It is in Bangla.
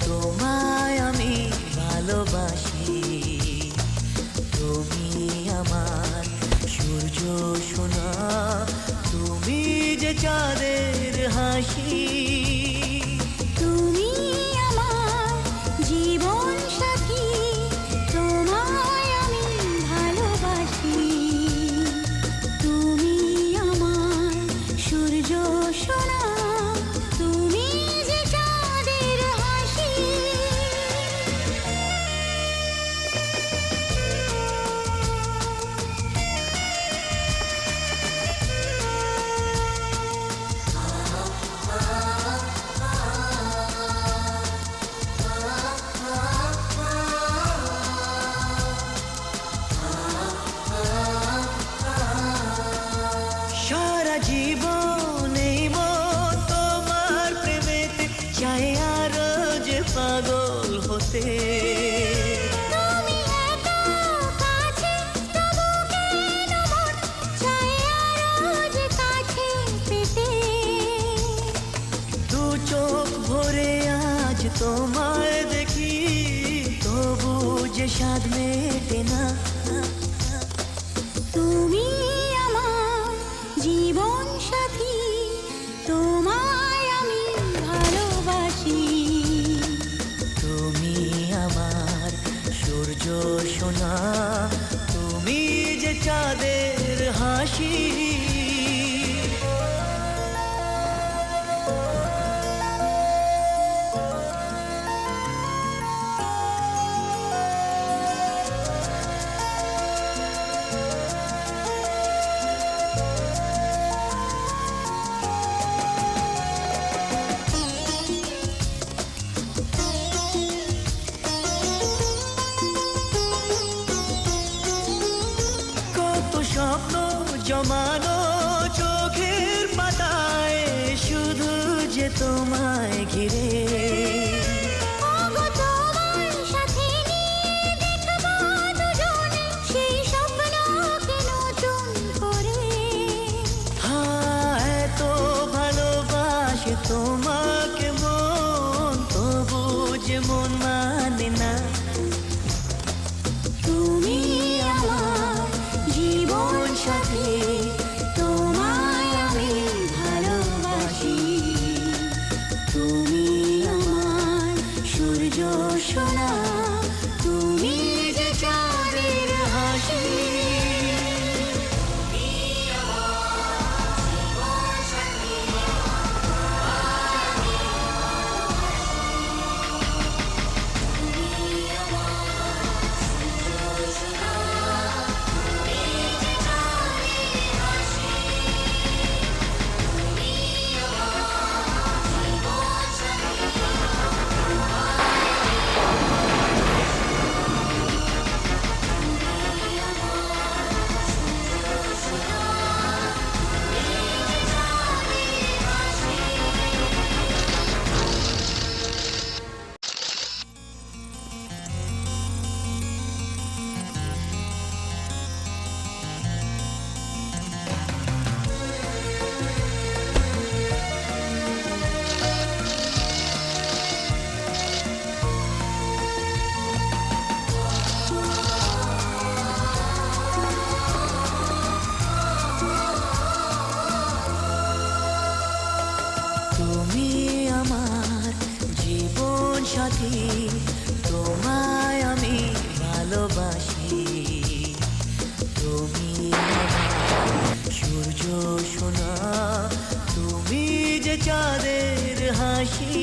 তোমায় আমি ভালোবাসি। তুমি আমার সূর্য সোনা, তুমি যে চাঁদের হাসি। তুমি আমার জীবন সাথী, তোমায় আমি ভালোবাসি। তুমি আমার সূর্য সোনা, তুমি যে চাঁদের হাসি। সারা জীবন এই মন তোমার প্রেমেতে চাই আরো যে পাগল হতে। তুমি এত কাছে, তবু কেন মন চায় আরো যে কাছে পেতে। দু চোখ ভরে আজ তোমায় দেখি, তবু যে স্বাদ মেটে না। তুমি আমার জীবন সাথী, তোমায় আমি ভালোবাসি। তুমি আমার সূর্য সোনা, তুমি যে চাঁদের হাসি। কত স্বপ্ন জমানো চোখের পাতায়, শুধু যে তোমায় ঘিরে। ওগো তোমার সাথে নিয়ে দেখবো দুজনে সেই স্বপ্নকে নতুন করে। এত ভালোবাসে তোমাকে মন, তবু যে মন মানে না। তুমি আমার জীবন সাথী, তোমায় আমি ভালোবাসি। তুমি আমার সূর্য সোনা, তুমি যে চাঁদের হাসি। তুমি আমার জীবন সাথী, তোমায় আমি ভালোবাসি। তুমি আমার সূর্য সোনা, তুমি যে চাঁদের হাসি।